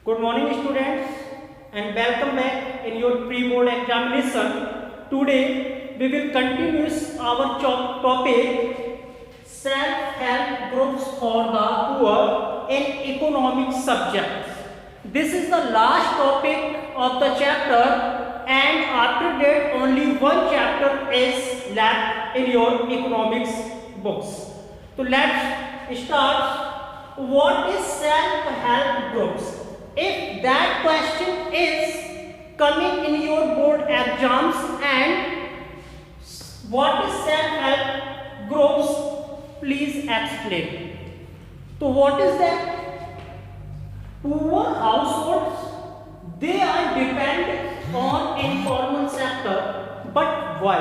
Good morning students and welcome back in your pre-board examination. Today we will continue our topic self-help groups for the poor in economic subjects. This is the last topic of the chapter and after that only one chapter is left in your economics books. So let's start. What is self-help groups? If that question is coming in your board exams and what is self-help groups, please explain. So what is that? Poor households, they are dependent on informal sector, but why?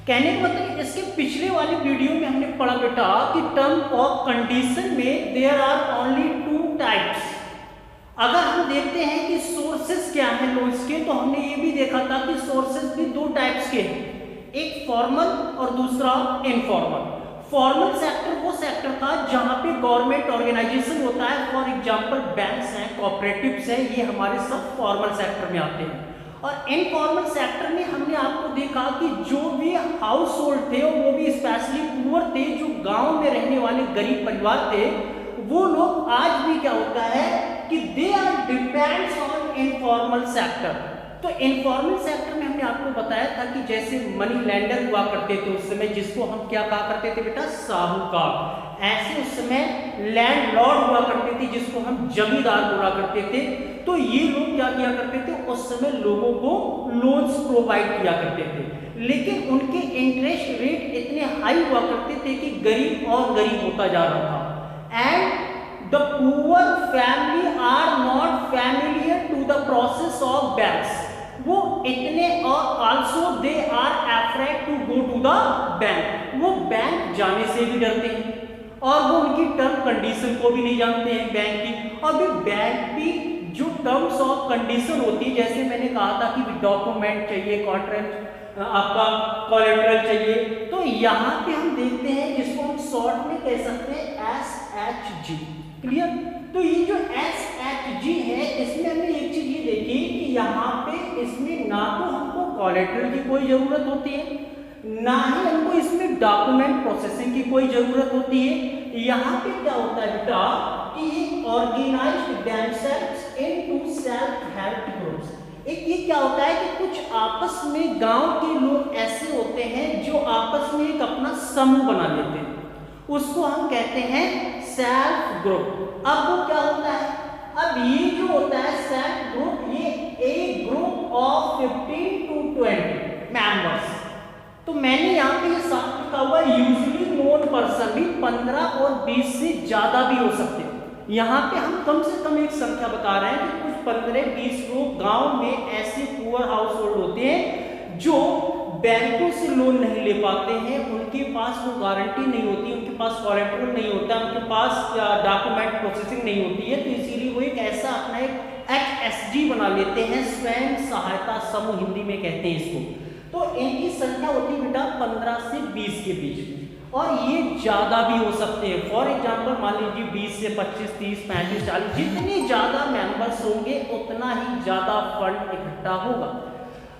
कहने का मतलब इसके पिछले वाले video में हमने पढ़ा बेटा कि टर्म ऑफ कंडीशन में there are only two types. अगर हम देखते हैं कि सोर्सेस क्या हैं लोन्स के, तो हमने ये भी देखा था कि सोर्सेस भी दो टाइप्स के हैं, एक फॉर्मल और दूसरा इनफॉर्मल. फॉर्मल सेक्टर वो सेक्टर था जहां पे गवर्नमेंट ऑर्गेनाइजेशन होता है, फॉर एग्जांपल बैंक्स हैं, कोऑपरेटिव्स हैं, ये हमारे सब फॉर्मल सेक्टर में आते हैं. और इनफॉर्मल सेक्टर में हमने आपको देखा कि जो भी हाउस होल्ड थे वो भी स्पेशली पुअर थे, जो गांव में रहने वाले गरीब परिवार थे, वो लोग आज भी क्या होता है कि they are depends on informal sector. तो इनफॉर्मल सेक्टर में हमने आपको बताया था कि जैसे मनी लेंडर हुआ करते थे उस समय, जिसको हम क्या कहा करते थे बेटा, साहूकार. ऐसे उस समय लैंडलॉर्ड हुआ करते थे जिसको हम जमींदार बोला करते थे. तो ये लोग क्या किया करते थे, उस समय लोगों को लोन्स प्रोवाइड किया करते थे, लेकिन उनके इंटरेस्ट रेट इतने हाई हुआ करते थे कि गरीब और गरीब होता जा रहा था. And the poor family are not familiar to the process of banks. वो इतने और also they are afraid to go to the bank. वो बैंक जाने से भी डरते हैं और वो उनकी टर्म कंडीशन को भी नहीं जानते हैं बैंक की. और भी बैंक की जो टर्म्स ऑफ कंडीशन होती है, जैसे मैंने कहा था कि डॉक्यूमेंट चाहिए, कॉन्ट्रैक्ट आपका कोलैटरल चाहिए, तो यहाँ पे हम देखते हैं जिसको हम शॉर्ट में कह सकते हैं SHG. क्लियर? तो ये जो SHG है, इसमें हमने एक चीज ये देखी कि यहाँ पे इसमें ना तो हमको कोलैटरल की कोई जरूरत होती है, ना ही हमको इसमें डॉक्यूमेंट प्रोसेसिंग की कोई जरूरत होती है. यहाँ पे क्या होता है बेटा कि ये organised themselves into self help groups. एक ये क्या होता है कि कुछ आपस में गांव के लोग ऐसे होते हैं जो आपस में एक अपना समूह बना लेते हैं, उसको हम कहते हैं सेल्फ ग्रुप. अब वो क्या होता है, अब ये जो होता है सेल्फ ग्रुप, ये एक ग्रुप ऑफ 15 to 20 मेंबर्स. तो मैंने यहाँ पे ये साफ लिखा हुआ है यूजुअली नोन पर्सन भी 15 और 20 से ज्यादा भी हो सकते हैं. यहाँ पे हम कम से कम एक संख्या बता रहे हैं कि कुछ 15-20 लोग गांव में ऐसे पुअर हाउस होल्ड होते हैं जो बैंकों से लोन नहीं ले पाते हैं, उनके पास वो गारंटी नहीं होती, उनके पास कोलैटरल नहीं होता, उनके पास डॉक्यूमेंट प्रोसेसिंग नहीं होती है. तो इसीलिए वो एक ऐसा अपना एक HSG बना लेते हैं, स्वयं सहायता समूह हिंदी में कहते हैं इसको. तो इनकी संख्या होती है बेटा 15 से 20 के बीच, और ये ज्यादा भी हो सकते हैं. फॉर एग्जांपल मान लीजिए 20 से 25, 30, 35, 40, जितने ज्यादा मेंबर्स होंगे उतना ही ज्यादा फंड इकट्ठा होगा.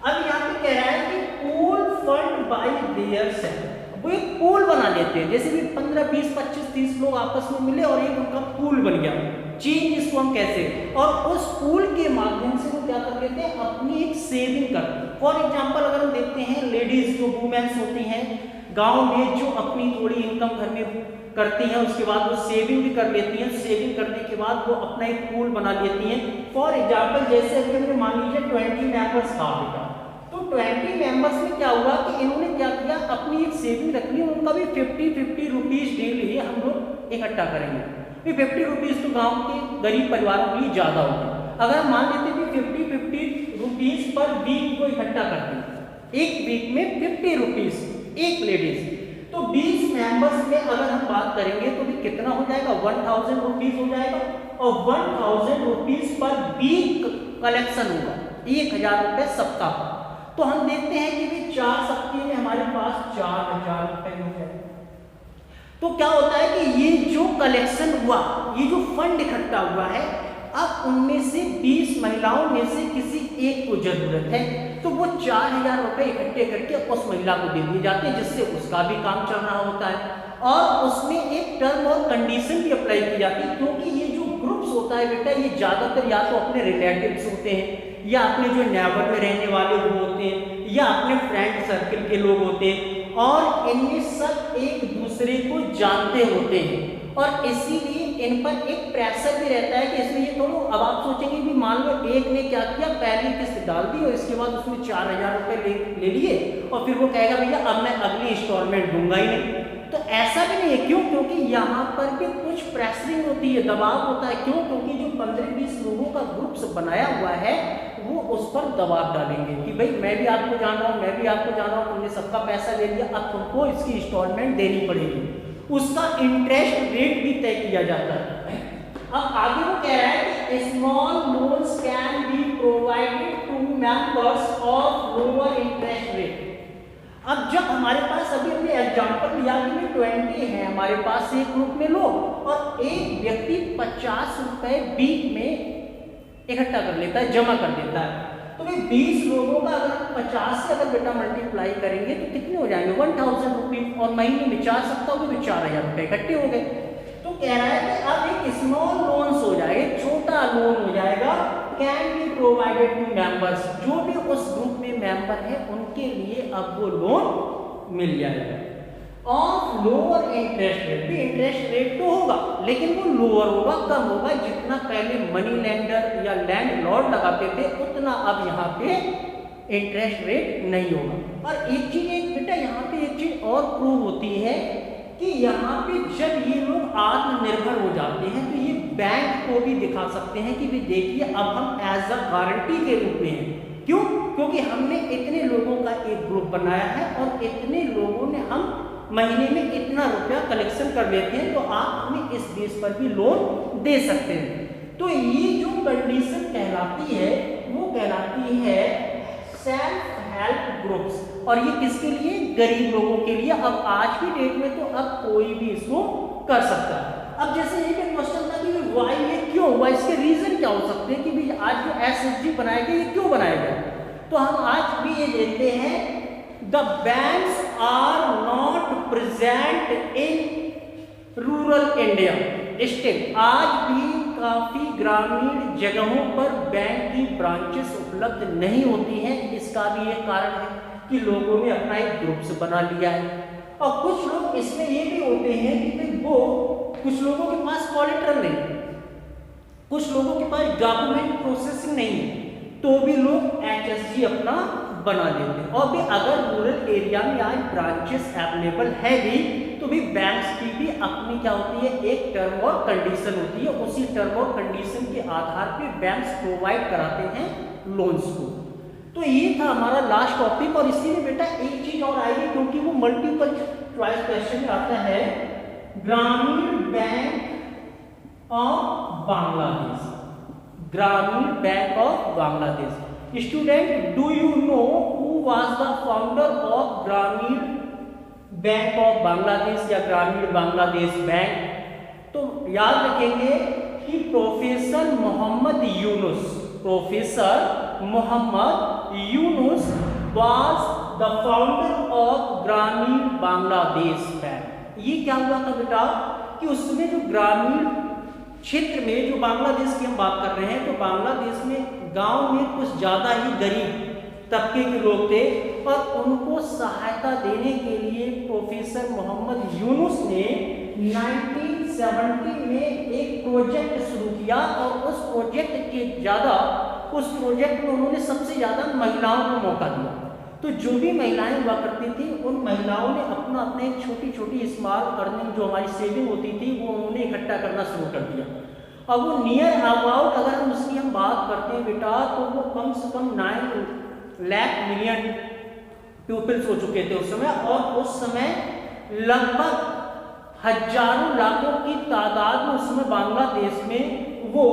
अब यहाँ पे कह रहा है कि pool fund bye their self. वो एक पूल बना लेते हैं, जैसे भी 15, 20, 25, 30 लोग आपस में मिले और एक उनका पूल बन गया, चेन जिसको हम कहते हैं, और उस पूल के माध्यम से वो क्या कर लेते हैं, अपनी एक सेविंग कर. फॉर एग्जांपल अगर हम देखते हैं लेडीज जो वुमेन्स होती हैं गांव में, जो अपनी थोड़ी इनकम घर में करती हैं, उसके बाद वो सेविंग भी कर लेती हैं, सेविंग करने के बाद वो अपना एक पूल बना लेती हैं. फॉर एग्जांपल जैसे अभी हमने मान लीजिए 20 मेंबर्स था बेटा, तो 20 मेंबर्स में क्या हुआ कि इन्होंने क्या किया, अपनी एक सेविंग रख ली, उनका भी 50 रुपीज डेली हम लोग इकट्ठा करेंगे. 50 रुपीज तो गांव के गरीब परिवारों के लिए ज्यादा होगा. अगर हम मान लेते हैं कि 50 रुपीज पर वीक को इकट्ठा करते हैं, एक वीक में 50 रुपीज एक लेडीज, तो 20 मेंबर्स में अगर हम बात करेंगे तो भी कितना हो जाएगा, 1000 रुपीज हो जाएगा. और 1000 रुपीज पर वीक कलेक्शन होगा, 1000 रुपए सप्ताह. तो हम देखते हैं कि 4 सप्ताह में हमारे पास 4000 रुपए हो जाए. तो क्या होता है कि ये जो कलेक्शन हुआ, ये जो फंड इकट्ठा हुआ है, अब उनमें से 20 महिलाओं में से किसी एक को जरूरत है तो वो 4,000 रुपए इकट्ठे करके उस महिला को दे दिए जाते हैं, जिससे उसका भी काम चल रहा होता है। और उसमें एक टर्म और कंडीशन भी अप्लाई की जाती है, क्योंकि ये जो ग्रुप्स होता है बेटा, ये ज्यादातर या तो अपने रिलेटिव्स होते हैं, या अपने जो नेबर में रहने वाले वो होते हैं, या अपने फ्रेंड सर्किल के लोग होते हैं, और इनमें सब एक दूसरे को जानते होते हैं। और इसीलिए इन पर एक प्रेशर भी रहता है कि इसमें ये थोड़ा, अब आप सोचेंगे भी मान लो एक ने क्या किया, पहली किस्त डाल दी और इसके बाद उसमें 4,000 रुपए ले लिए और फिर वो कहेगा भैया अब मैं अगली इंस्टॉलमेंट दूंगा ही नहीं। तो ऐसा भी नहीं है। क्यों? क्योंकि यहाँ पर भी कुछ प्रेशरिंग होती है, दबाव होता है। क्यों? क्योंकि जो 15-20 लोगों का ग्रुप्स बनाया हुआ है वो उस पर दबाव डालेंगे कि भाई मैं भी आपको जान रहा हूँ, मैं भी आपको जान रहा हूँ, तुमने सबका पैसा ले लिया, अब तुमको इसकी इंस्टॉलमेंट देनी पड़ेगी। उसका इंटरेस्ट रेट भी तय किया जाता है। अब आगे वो कह रहा है कि small loans can be provided to members of lower interest rate. अब जब हमारे पास अभी हमने एग्जांपल लिया कि 20 है हमारे पास एक ग्रुप में लोग, और एक व्यक्ति 50 रुपए वीक में इकट्ठा कर लेता है, जमा कर देता है, तो भाई 20 लोगों का अगर 50 से अगर बेटा मल्टीप्लाई करेंगे तो कितने हो जाएंगे? 1000 रुपीज, और महीने में 4 सप्ताह हो गए तो 4,000 रुपए इकट्ठे हो गए। तो कह रहा है कि अब एक स्मॉल लोन्स हो जाएगा, छोटा लोन हो जाएगा, can be provided to members, जो भी उस ग्रुप में मेंबर है उनके लिए अब वो लोन मिल जाएगा। ऑफ लोअर इंटरेस्ट रेट, भी इंटरेस्ट रेट तो होगा लेकिन वो लोअर होगा, कम होगा। जितना पहले मनी लेंडर या लैंडलॉर्ड लगाते थे उतना अब यहाँ पे इंटरेस्ट रेट नहीं होगा। और एक चीज बेटा यहाँ पे एक चीज और प्रूव होती है कि यहाँ पे जब ये लोग आत्मनिर्भर हो जाते हैं तो ये बैंक को भी दिखा सकते हैं कि भी देखिए अब हम एज अ गारंटी के रूप में हैं। क्यों? क्योंकि हमने इतने लोगों का एक ग्रुप बनाया है और इतने लोगों ने हम महीने में इतना रुपया कलेक्शन कर लेते हैं, तो आप हमें इस बेस पर भी लोन दे सकते हैं। तो ये जो कंडीशन कहलाती है वो कहलाती है सेल्फ हेल्प ग्रुप्स। और ये किसके लिए? गरीब लोगों के लिए। अब आज की डेट में तो अब कोई भी इसको कर सकता है। अब जैसे ये भी क्वेश्चन था कि वाई, ये क्यों हुआ, इसके रीजन क्या हो सकते हैं कि भाई आज जो SHG बनाया गया ये क्यों बनाया गया? तो हम आज भी ये देखते हैं the banks are not present in rural India still. आज भी काफी ग्रामीण जगहों पर बैंक की ब्रांचेस उपलब्ध नहीं होती हैं। इसका भी एक कारण है कि लोगों ने अपना एक ग्रुप्स बना लिया है। और कुछ लोग इसमें ये भी होते हैं कि वो, कुछ लोगों के पास कोलेटरल नहीं, कुछ लोगों के पास डॉक्यूमेंट प्रोसेसिंग नहीं है, तो भी लोग HSG अपना बना लेते हैं। और भी अगर रूरल एरिया में आज ब्रांचेस अवेलेबल है भी तो भी बैंक्स की भी अपनी क्या होती है, एक टर्म और कंडीशन होती है। उसी टर्म और कंडीशन के आधार पे बैंक्स प्रोवाइड कराते हैं लोन्स को। तो ये था हमारा लास्ट टॉपिक। और इसी में बेटा एक चीज और आएगी क्योंकि वो मल्टीपल चॉइस क्वेश्चन आता है, ग्रामीण bank of Bangladesh. Grameen bank of Bangladesh. Student, do you know who was the founder of Grameen bank of Bangladesh या ग्रामीण बांग्लादेश बैंक? तो याद रखेंगे कि professor Mohammad Yunus, professor Mohammad Yunus was the founder of Grameen Bangladesh bank. ये क्या हुआ था बेटा कि उसमें जो ग्रामीण क्षेत्र में, जो बांग्लादेश की हम बात कर रहे हैं, तो बांग्लादेश में गांव में कुछ ज्यादा ही गरीब तबके के लोग थे और उनको सहायता देने के लिए प्रोफेसर मोहम्मद यूनुस ने 1970 में एक प्रोजेक्ट शुरू किया। और उस प्रोजेक्ट में उन्होंने सबसे ज्यादा महिलाओं को मौका दिया। तो जो भी महिलाएं हुआ करती थी उन महिलाओं ने अपने छोटी छोटी स्मॉल अर्निंग, जो हमारी सेविंग होती थी, वो उन्होंने इकट्ठा करना शुरू कर दिया। अब वो नियर अबाउट अगर हम उसकी बात करते हैं बेटा, तो वो कम से कम 9 लाख मिलियन पीपल्स हो चुके थे उस समय। और उस समय लगभग हजारों लाखों की तादाद में उसमें बांग्लादेश में वो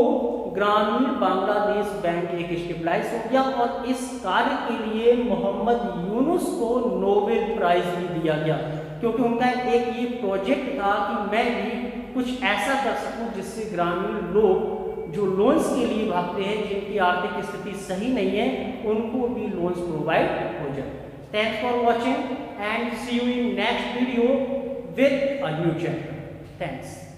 ग्रामीण बांग्लादेश बैंक एक स्टेबलाइज हो गया। और इस कार्य के लिए मोहम्मद यूनुस को नोबेल प्राइज भी दिया गया, क्योंकि उनका एक ये प्रोजेक्ट था कि मैं भी कुछ ऐसा कर सकूं जिससे ग्रामीण लोग जो लोन्स के लिए भागते हैं, जिनकी आर्थिक स्थिति सही नहीं है, उनको भी लोन्स प्रोवाइड हो जाए। Thanks for watching and see you in next video with a new chapter. Thanks.